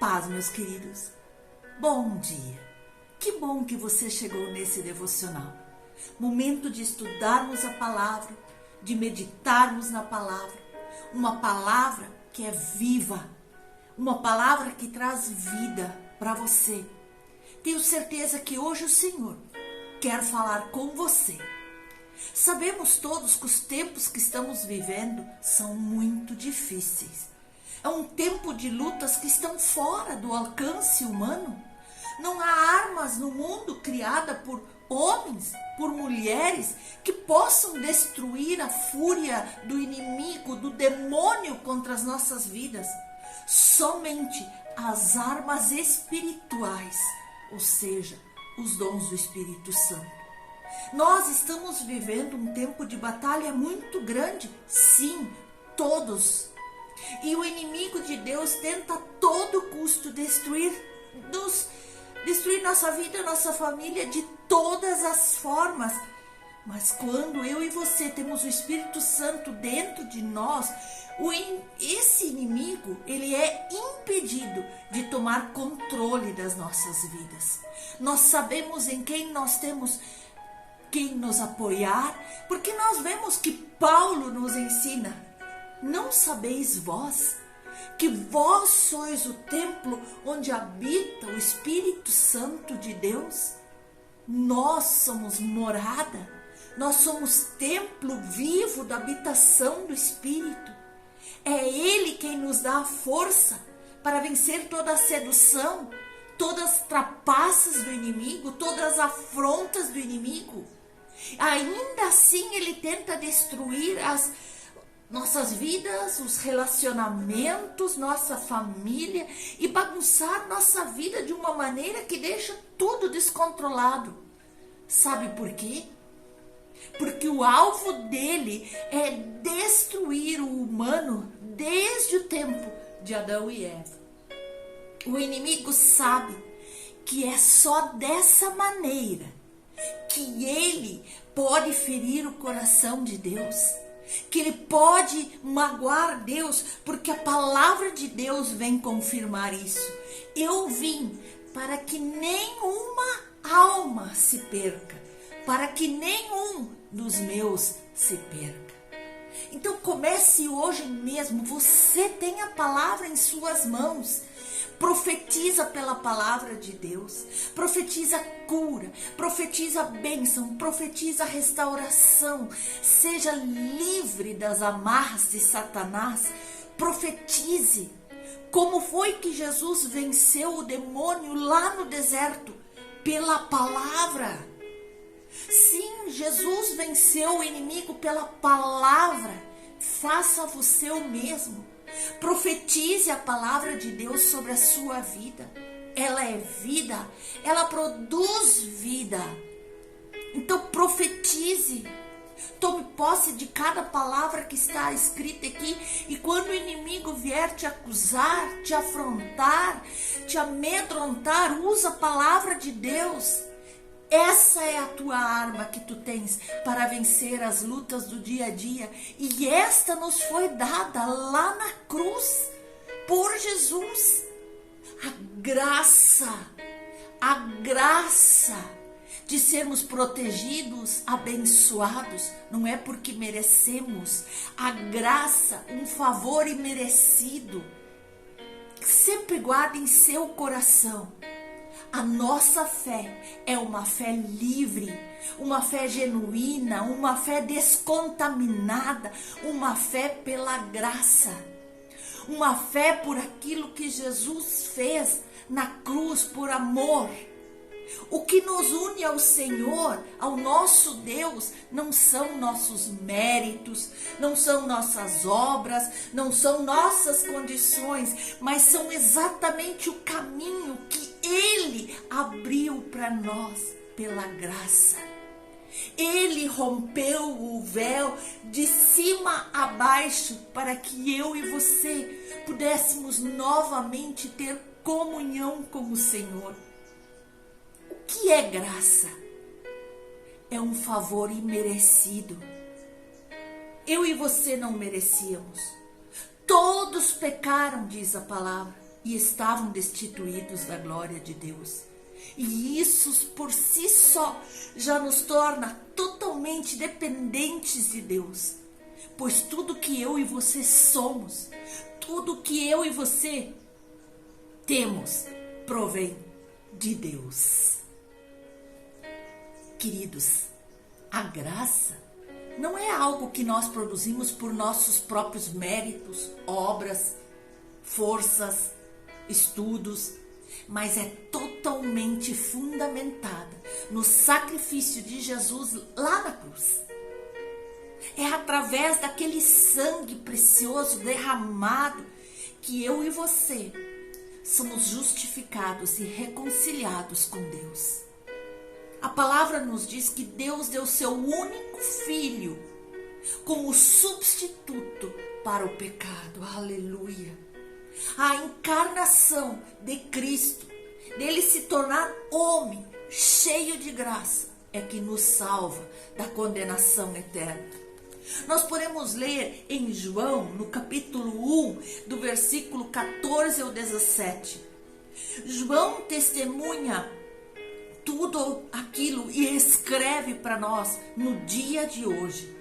paz, meus queridos. Bom dia. Que bom que você chegou nesse devocional. Momento de estudarmos a palavra, de meditarmos na palavra. Uma palavra que é viva, uma palavra que traz vida para você. Tenho certeza que hoje o Senhor quer falar com você. Sabemos todos que os tempos que estamos vivendo são muito difíceis. É um tempo de lutas que estão fora do alcance humano. Não há armas no mundo criada por homens, por mulheres, que possam destruir a fúria do inimigo, do demônio contra as nossas vidas. Somente as armas espirituais, ou seja, os dons do Espírito Santo. Nós estamos vivendo um tempo de batalha muito grande, sim, todos. E o inimigo de Deus tenta a todo custo destruir nossa vida, nossa família de todas as formas. Mas quando eu e você temos o Espírito Santo dentro de nós, esse inimigo, ele é impedido de tomar controle das nossas vidas. Nós sabemos em quem nós temos quem nos apoiar, porque nós vemos que Paulo nos ensina: não sabeis vós que vós sois o templo onde habita o Espírito Santo de Deus? Nós somos morada, nós somos templo vivo da habitação do Espírito. É Ele quem nos dá a força para vencer toda a sedução, todas as trapaças do inimigo, todas as afrontas do inimigo. Ainda assim ele tenta destruir as nossas vidas, os relacionamentos, nossa família e bagunçar nossa vida de uma maneira que deixa tudo descontrolado. Sabe por quê? Porque o alvo dele é destruir o humano desde o tempo de Adão e Eva. O inimigo sabe que é só dessa maneira que ele pode ferir o coração de Deus, que ele pode magoar Deus, porque a palavra de Deus vem confirmar isso. Eu vim para que nenhuma alma se perca, para que nenhum dos meus se perca. Então comece hoje mesmo, você tem a palavra em suas mãos. Profetiza pela palavra de Deus, profetiza cura, profetiza bênção, profetiza restauração. Seja livre das amarras de Satanás, profetize. Como foi que Jesus venceu o demônio lá no deserto? Pela palavra. Sim, Jesus venceu o inimigo pela palavra. Faça você o mesmo. Profetize a palavra de Deus sobre a sua vida. Ela é vida, ela produz vida. Então profetize. Tome posse de cada palavra que está escrita aqui. E quando o inimigo vier te acusar, te afrontar, te amedrontar, usa a palavra de Deus. Essa é a tua arma que tu tens para vencer as lutas do dia a dia. E esta nos foi dada lá na cruz por Jesus. A graça de sermos protegidos, abençoados, não é porque merecemos. A graça, um favor imerecido. Sempre guarde em seu coração. A nossa fé é uma fé livre, uma fé genuína, uma fé descontaminada, uma fé pela graça, uma fé por aquilo que Jesus fez na cruz por amor. O que nos une ao Senhor, ao nosso Deus, não são nossos méritos, não são nossas obras, não são nossas condições, mas são exatamente o caminho que Ele abriu para nós pela graça. Ele rompeu o véu de cima a baixo para que eu e você pudéssemos novamente ter comunhão com o Senhor. O que é graça? É um favor imerecido. Eu e você não merecíamos. Todos pecaram, diz a palavra, e estavam destituídos da glória de Deus. E isso por si só já nos torna totalmente dependentes de Deus. Pois tudo que eu e você somos, tudo que eu e você temos, provém de Deus. Queridos, a graça não é algo que nós produzimos por nossos próprios méritos, obras, forças, estudos, mas é totalmente fundamentada no sacrifício de Jesus lá na cruz. É através daquele sangue precioso derramado que eu e você somos justificados e reconciliados com Deus. A palavra nos diz que Deus deu seu único filho como substituto para o pecado. Aleluia! A encarnação de Cristo, dele se tornar homem, cheio de graça, é que nos salva da condenação eterna. Nós podemos ler em João, no capítulo 1, do versículo 14 ao 17. João testemunha tudo aquilo e escreve para nós no dia de hoje.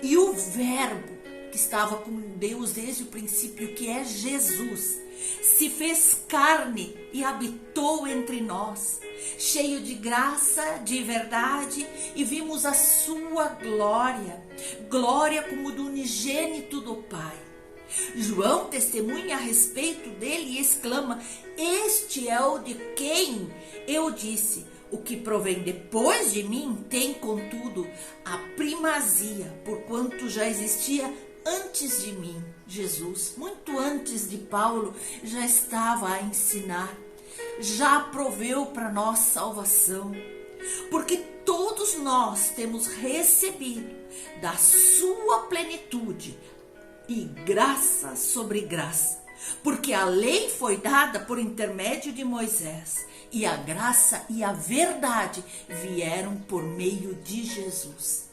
E o Verbo, que estava com Deus desde o princípio, que é Jesus, se fez carne e habitou entre nós, cheio de graça, de verdade, e vimos a sua glória, glória como do unigênito do Pai. João testemunha a respeito dele e exclama: este é o de quem eu disse, o que provém depois de mim tem, contudo, a primazia, porquanto já existia antes de mim. Jesus, muito antes de Paulo, já estava a ensinar, já proveu para nós salvação, porque todos nós temos recebido da sua plenitude e graça sobre graça, porque a lei foi dada por intermédio de Moisés, e a graça e a verdade vieram por meio de Jesus.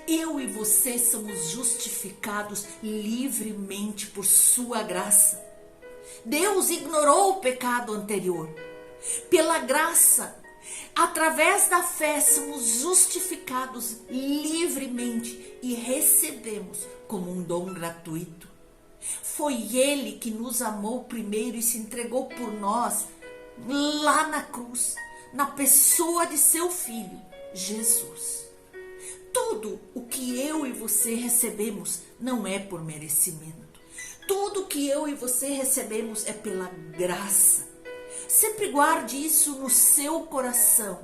Eu e você somos justificados livremente por sua graça. Deus ignorou o pecado anterior. Pela graça, através da fé, somos justificados livremente e recebemos como um dom gratuito. Foi Ele que nos amou primeiro e se entregou por nós lá na cruz, na pessoa de seu Filho, Jesus. Tudo o que eu e você recebemos não é por merecimento. Tudo o que eu e você recebemos é pela graça. Sempre guarde isso no seu coração.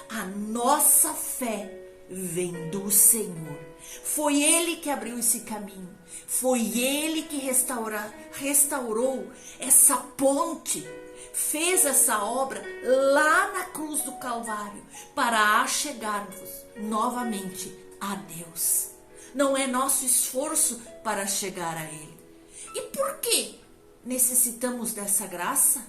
A nossa fé vem do Senhor. Foi Ele que abriu esse caminho. Foi Ele que restaurou essa ponte. Fez essa obra lá na cruz do Calvário para achegarmos novamente a Deus. Não é nosso esforço para chegar a Ele. E por que necessitamos dessa graça?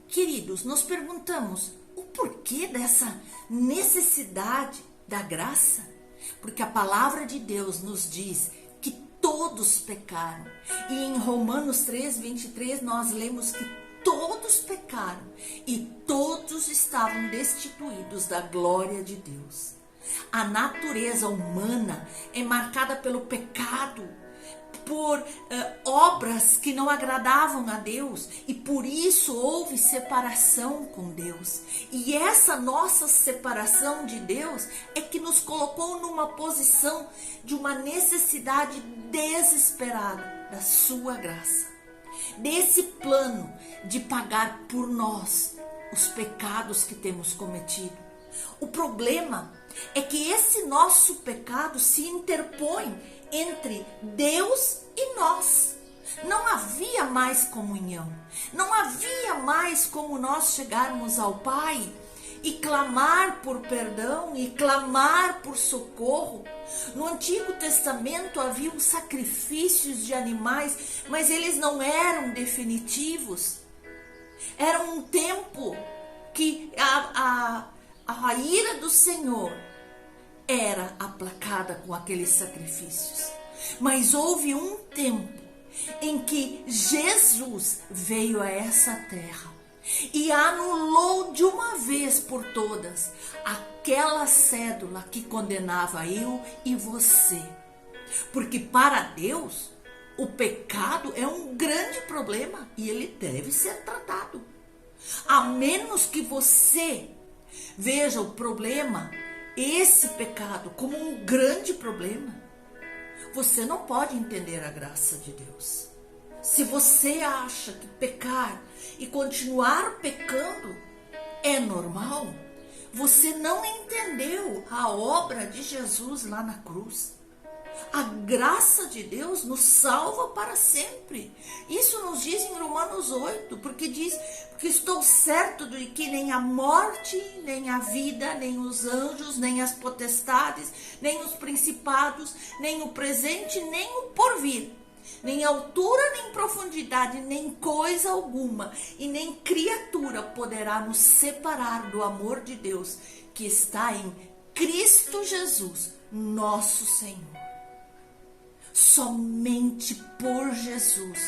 Queridos, nos perguntamos o porquê dessa necessidade da graça? Porque a palavra de Deus nos diz que todos pecaram. E em Romanos 3:23 nós lemos que todos pecaram e todos estavam destituídos da glória de Deus. A natureza humana é marcada pelo pecado, por obras que não agradavam a Deus, e por isso houve separação com Deus. E essa nossa separação de Deus é que nos colocou numa posição de uma necessidade desesperada da sua graça, desse plano de pagar por nós os pecados que temos cometido. O problema é que esse nosso pecado se interpõe entre Deus e nós. Não havia mais comunhão, não havia mais como nós chegarmos ao Pai e clamar por perdão e clamar por socorro. No Antigo Testamento haviam sacrifícios de animais, mas eles não eram definitivos. Era um tempo que a ira do Senhor era aplacada com aqueles sacrifícios. Mas houve um tempo em que Jesus veio a essa terra e anulou de uma vez por todas aquela cédula que condenava eu e você. Porque para Deus, o pecado é um grande problema e ele deve ser tratado. A menos que você veja o problema, esse pecado, como um grande problema, você não pode entender a graça de Deus. Se você acha que pecar e continuar pecando é normal, você não entendeu a obra de Jesus lá na cruz. A graça de Deus nos salva para sempre. Isso nos diz em Romanos 8, porque diz: porque estou certo de que nem a morte, nem a vida, nem os anjos, nem as potestades, nem os principados, nem o presente, nem o porvir, nem altura, nem profundidade, nem coisa alguma, e nem criatura poderá nos separar do amor de Deus, que está em Cristo Jesus, nosso Senhor. Somente por Jesus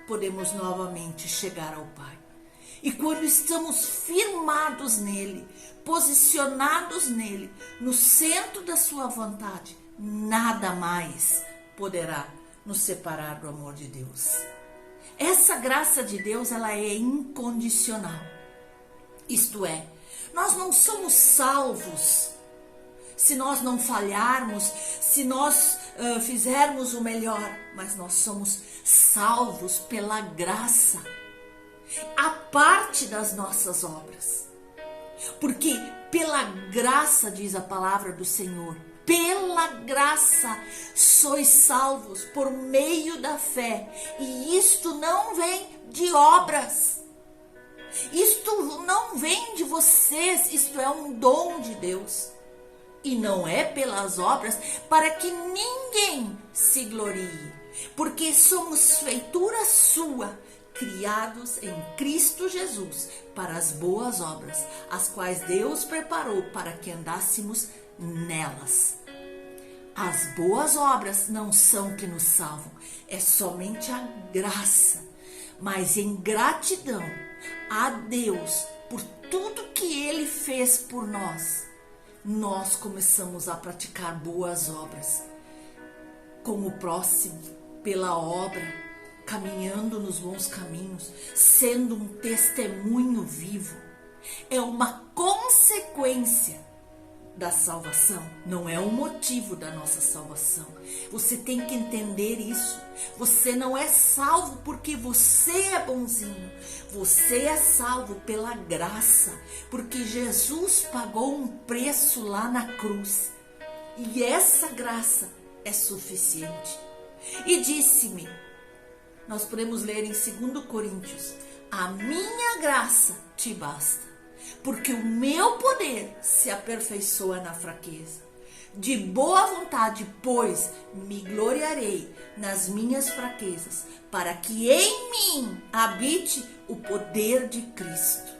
podemos novamente chegar ao Pai. E quando estamos firmados nele, posicionados nele, no centro da sua vontade, nada mais poderá nos separar do amor de Deus. Essa graça de Deus, ela é incondicional. Isto é, nós não somos salvos se nós não falharmos, se nós fizermos o melhor, mas nós somos salvos pela graça, a parte das nossas obras. Porque pela graça, diz a palavra do Senhor, pela graça sois salvos por meio da fé, e isto não vem de obras. Isto não vem de vocês, isto é um dom de Deus. E não é pelas obras para que ninguém se glorie, porque somos feitura sua, criados em Cristo Jesus para as boas obras, as quais Deus preparou para que andássemos nelas. As boas obras não são que nos salvam, é somente a graça, mas em gratidão a Deus por tudo que Ele fez por nós, nós começamos a praticar boas obras com o próximo, pela obra, caminhando nos bons caminhos, sendo um testemunho vivo. É uma consequência da salvação, não é o motivo da nossa salvação. Você tem que entender isso. Você não é salvo porque você é bonzinho. Você é salvo pela graça, porque Jesus pagou um preço lá na cruz. E essa graça é suficiente. E disse-me, nós podemos ler em 2 Coríntios, a minha graça te basta, porque o meu poder se aperfeiçoa na fraqueza. De boa vontade, pois, me gloriarei nas minhas fraquezas, para que em mim habite o poder de Cristo.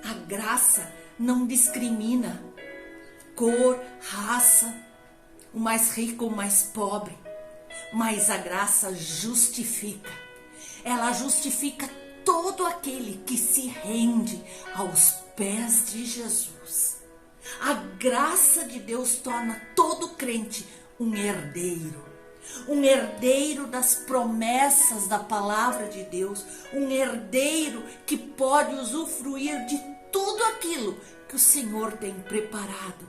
A graça não discrimina cor, raça, o mais rico ou o mais pobre, mas a graça justifica. Ela justifica todo aquele que se rende aos pés de Jesus. A graça de Deus torna todo crente um herdeiro das promessas da palavra de Deus, um herdeiro que pode usufruir de tudo aquilo que o Senhor tem preparado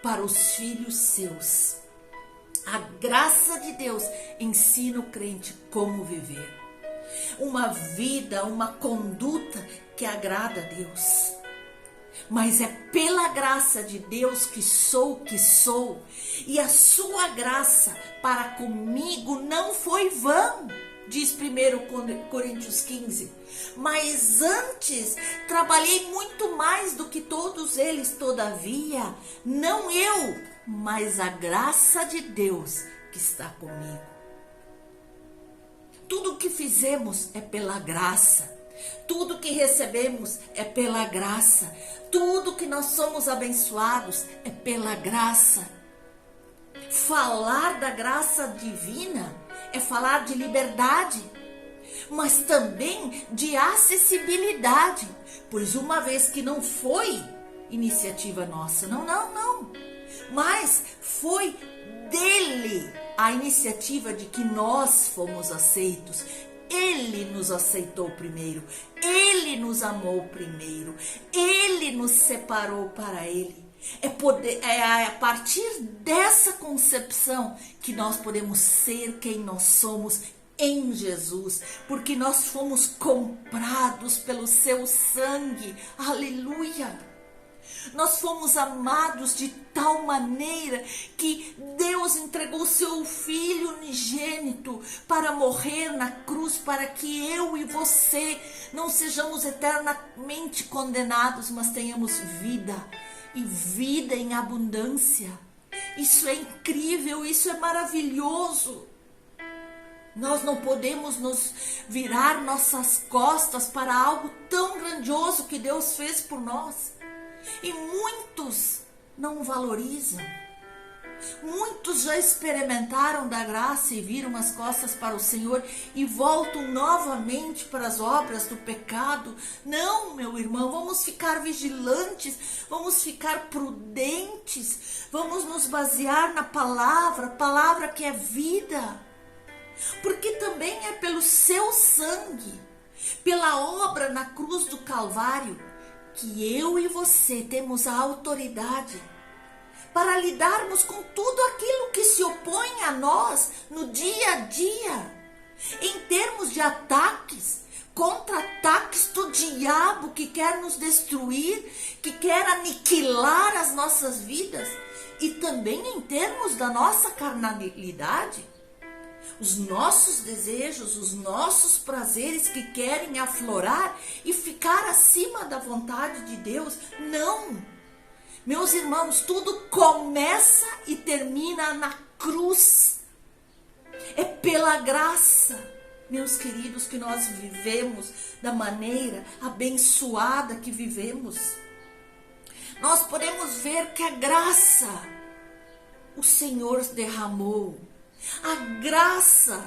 para os filhos seus. A graça de Deus ensina o crente como viver uma vida, uma conduta que agrada a Deus. Mas é pela graça de Deus que sou o que sou, e a sua graça para comigo não foi vã, diz 1 Coríntios 15. Mas antes trabalhei muito mais do que todos eles, todavia, não eu, mas a graça de Deus que está comigo. Tudo que fizemos é pela graça. Tudo que recebemos é pela graça. Tudo que nós somos abençoados é pela graça. Falar da graça divina é falar de liberdade, mas também de acessibilidade, pois uma vez que não foi iniciativa nossa, não, mas foi dele a iniciativa de que nós fomos aceitos. Ele nos aceitou primeiro, ele nos amou primeiro, ele nos separou para ele. É a partir dessa concepção que nós podemos ser quem nós somos em Jesus, porque nós fomos comprados pelo seu sangue. Aleluia! Nós fomos amados de tal maneira que Deus entregou seu Filho unigênito para morrer na cruz, para que eu e você não sejamos eternamente condenados, mas tenhamos vida, e vida em abundância. Isso é incrível, isso é maravilhoso. Nós não podemos nos virar nossas costas para algo tão grandioso que Deus fez por nós. E muitos não valorizam. Muitos já experimentaram da graça e viram as costas para o Senhor e voltam novamente para as obras do pecado. Não, meu irmão, vamos ficar vigilantes, vamos ficar prudentes, vamos nos basear na palavra que é vida. Porque também é pelo seu sangue, pela obra na cruz do Calvário, que eu e você temos a autoridade para lidarmos com tudo aquilo que se opõe a nós no dia a dia, em termos de ataques, contra-ataques do diabo que quer nos destruir, que quer aniquilar as nossas vidas, e também em termos da nossa carnalidade, os nossos desejos, os nossos prazeres que querem aflorar e ficar acima da vontade de Deus. Não! Meus irmãos, tudo começa e termina na cruz. É pela graça, meus queridos, que nós vivemos da maneira abençoada que vivemos. Nós podemos ver que a graça o Senhor derramou. A graça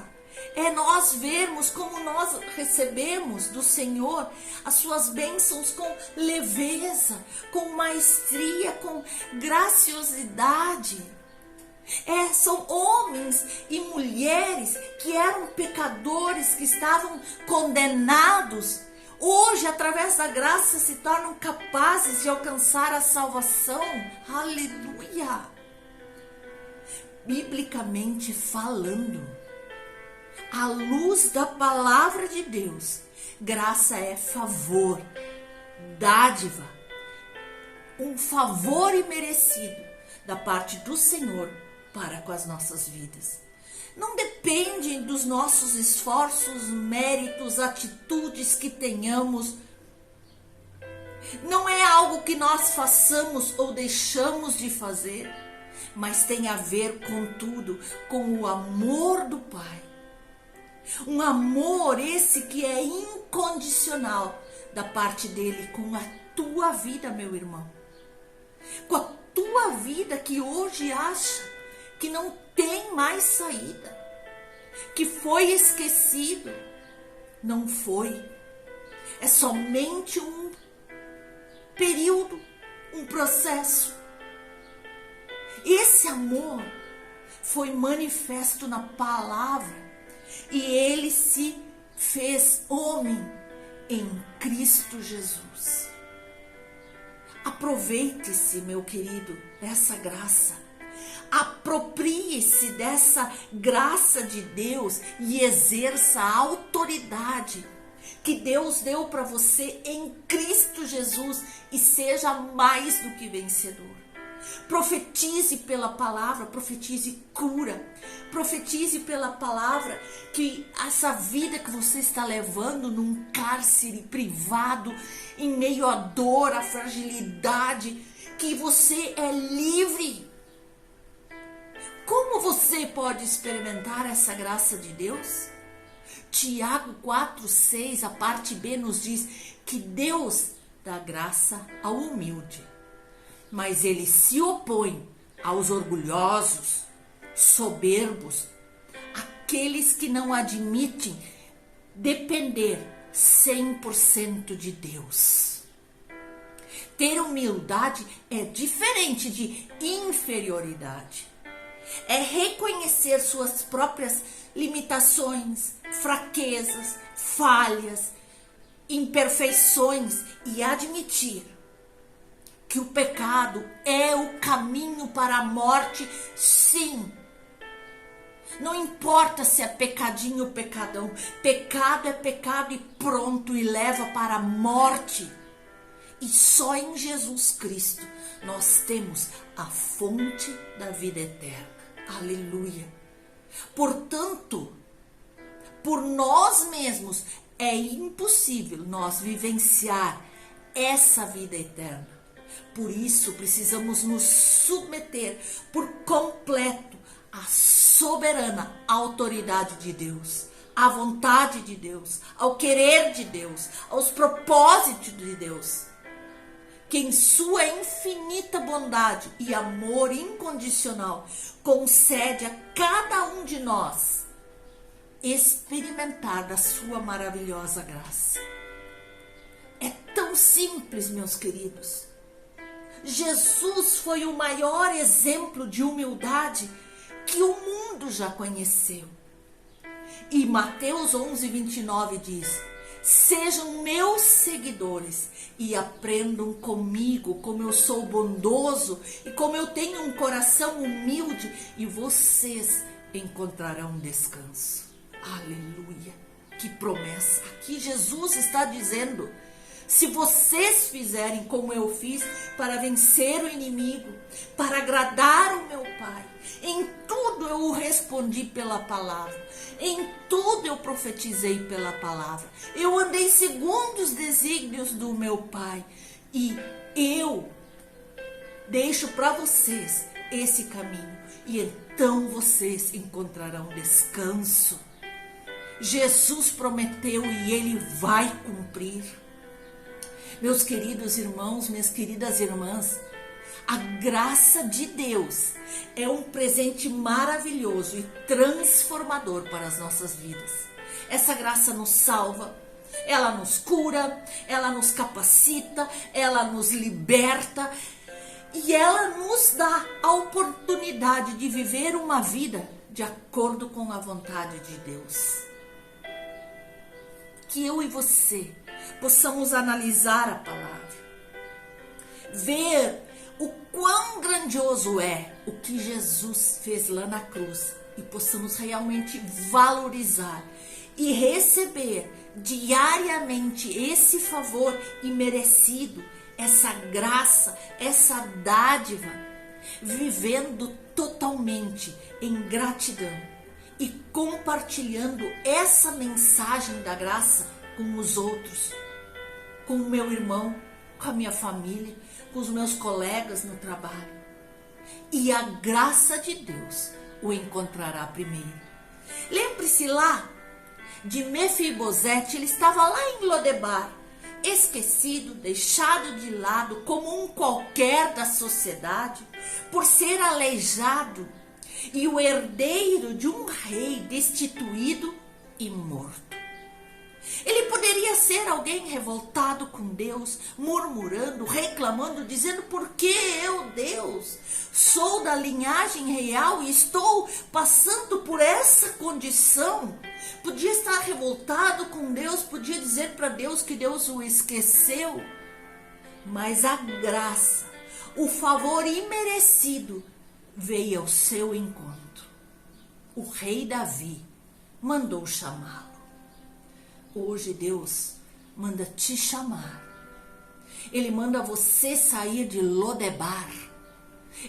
é nós vermos como nós recebemos do Senhor as suas bênçãos com leveza, com maestria, com graciosidade. São homens e mulheres que eram pecadores, que estavam condenados. Hoje, através da graça, se tornam capazes de alcançar a salvação. Aleluia! Biblicamente falando, à luz da palavra de Deus, graça é favor, dádiva, um favor imerecido da parte do Senhor para com as nossas vidas. Não depende dos nossos esforços, méritos, atitudes que tenhamos. Não é algo que nós façamos ou deixamos de fazer, mas tem a ver com tudo, com o amor do Pai. Um amor esse que é incondicional da parte dele com a tua vida, meu irmão. Com a tua vida que hoje acha que não tem mais saída, que foi esquecido. Não foi. É somente um período, um processo. Esse amor foi manifesto na palavra e ele se fez homem em Cristo Jesus. Aproveite-se, meu querido, dessa graça. Aproprie-se dessa graça de Deus e exerça a autoridade que Deus deu para você em Cristo Jesus e seja mais do que vencedor. Profetize pela palavra, profetize cura, profetize pela palavra que essa vida que você está levando num cárcere privado, em meio à dor, à fragilidade, que você é livre. Como você pode experimentar essa graça de Deus? Tiago 4,6, a parte B, nos diz que Deus dá graça ao humilde, mas ele se opõe aos orgulhosos, soberbos. aqueles que não admitem depender 100% de Deus. Ter humildade é diferente de inferioridade. É reconhecer suas próprias limitações, fraquezas, falhas, imperfeições e admitir que o pecado é o caminho para a morte, sim. Não importa se é pecadinho ou pecadão, pecado é pecado e pronto, e leva para a morte. E só em Jesus Cristo nós temos a fonte da vida eterna. Aleluia. Portanto, por nós mesmos é impossível nós vivenciar essa vida eterna. Por isso precisamos nos submeter por completo à soberana autoridade de Deus, à vontade de Deus, ao querer de Deus, aos propósitos de Deus, que em sua infinita bondade e amor incondicional concede a cada um de nós experimentar da sua maravilhosa graça. É tão simples, meus queridos. Jesus foi o maior exemplo de humildade que o mundo já conheceu. E Mateus 11:29 diz: sejam meus seguidores e aprendam comigo como eu sou bondoso e como eu tenho um coração humilde, e vocês encontrarão descanso. Aleluia! Que promessa! Aqui Jesus está dizendo: se vocês fizerem como eu fiz para vencer o inimigo, para agradar o meu Pai, em tudo eu respondi pela palavra, em tudo eu profetizei pela palavra, eu andei segundo os desígnios do meu Pai, e eu deixo para vocês esse caminho, e então vocês encontrarão descanso. Jesus prometeu e Ele vai cumprir. Meus queridos irmãos, minhas queridas irmãs, a graça de Deus é um presente maravilhoso e transformador para as nossas vidas. Essa graça nos salva, ela nos cura, ela nos capacita, ela nos liberta e ela nos dá a oportunidade de viver uma vida de acordo com a vontade de Deus. Que eu e você possamos analisar a palavra, ver o quão grandioso é o que Jesus fez lá na cruz, e possamos realmente valorizar e receber diariamente esse favor imerecido, essa graça, essa dádiva, vivendo totalmente em gratidão e compartilhando essa mensagem da graça com os outros, com o meu irmão, com a minha família, com os meus colegas no trabalho. E a graça de Deus o encontrará primeiro. Lembre-se lá de Mefibosete, ele estava lá em Lodebar, esquecido, deixado de lado como um qualquer da sociedade, por ser aleijado e o herdeiro de um rei destituído e morto. Ele poderia ser alguém revoltado com Deus, murmurando, reclamando, dizendo: por que eu, Deus, sou da linhagem real e estou passando por essa condição? Podia estar revoltado com Deus, podia dizer para Deus que Deus o esqueceu. Mas a graça, o favor imerecido veio ao seu encontro. O rei Davi mandou chamá-lo. Hoje Deus manda te chamar. Ele manda você sair de Lodebar.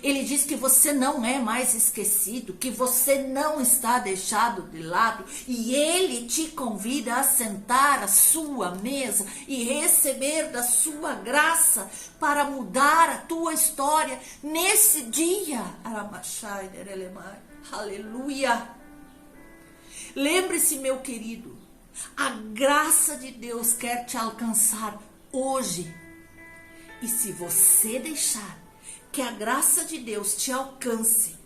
Ele diz que você não é mais esquecido, que você não está deixado de lado. E Ele te convida a sentar à sua mesa e receber da sua graça para mudar a tua história nesse dia. Aleluia! Lembre-se, meu querido, a graça de Deus quer te alcançar hoje. E se você deixar que a graça de Deus te alcance,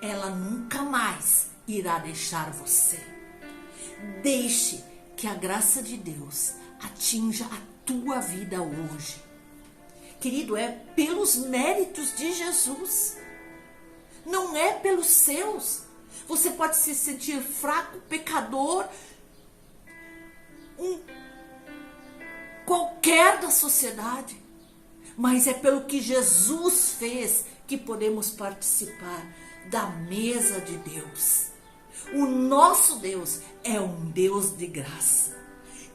ela nunca mais irá deixar você. Deixe que a graça de Deus atinja a tua vida hoje. Querido, é pelos méritos de Jesus, não é pelos seus. Você pode se sentir fraco, pecador, qualquer da sociedade, mas é pelo que Jesus fez que podemos participar da mesa de Deus. O nosso Deus é um Deus de graça,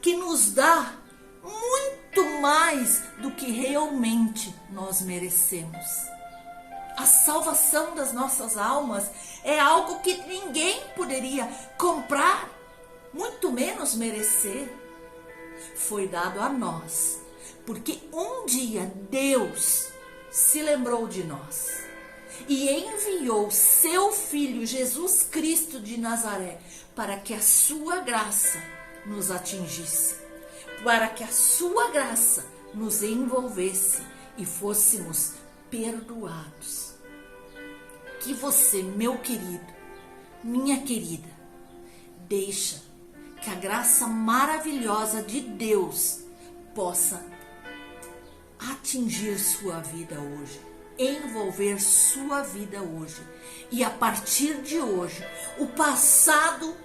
que nos dá muito mais do que realmente nós merecemos. A salvação das nossas almas é algo que ninguém poderia comprar, muito menos merecer. Foi dado a nós, porque um dia Deus se lembrou de nós e enviou seu Filho Jesus Cristo de Nazaré para que a sua graça nos atingisse, para que a sua graça nos envolvesse e fôssemos perdoados. Que você, meu querido, minha querida, deixa que a graça maravilhosa de Deus possa atingir sua vida hoje, envolver sua vida hoje. E a partir de hoje, o passado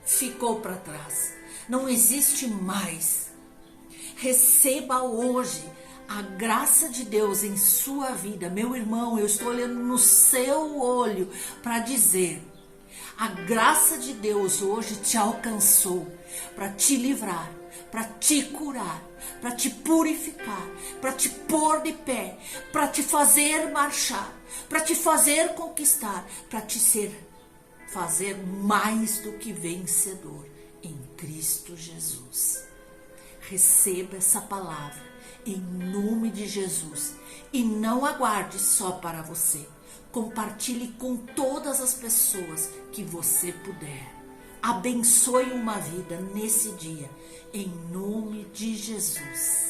ficou para trás, não existe mais. Receba hoje a graça de Deus em sua vida. Meu irmão, eu estou olhando no seu olho para dizer: a graça de Deus hoje te alcançou para te livrar, para te curar, para te purificar, para te pôr de pé, para te fazer marchar, para te fazer conquistar, para te fazer mais do que vencedor em Cristo Jesus. Receba essa palavra em nome de Jesus e não aguarde só para você. Compartilhe com todas as pessoas que você puder. Abençoe uma vida nesse dia, em nome de Jesus.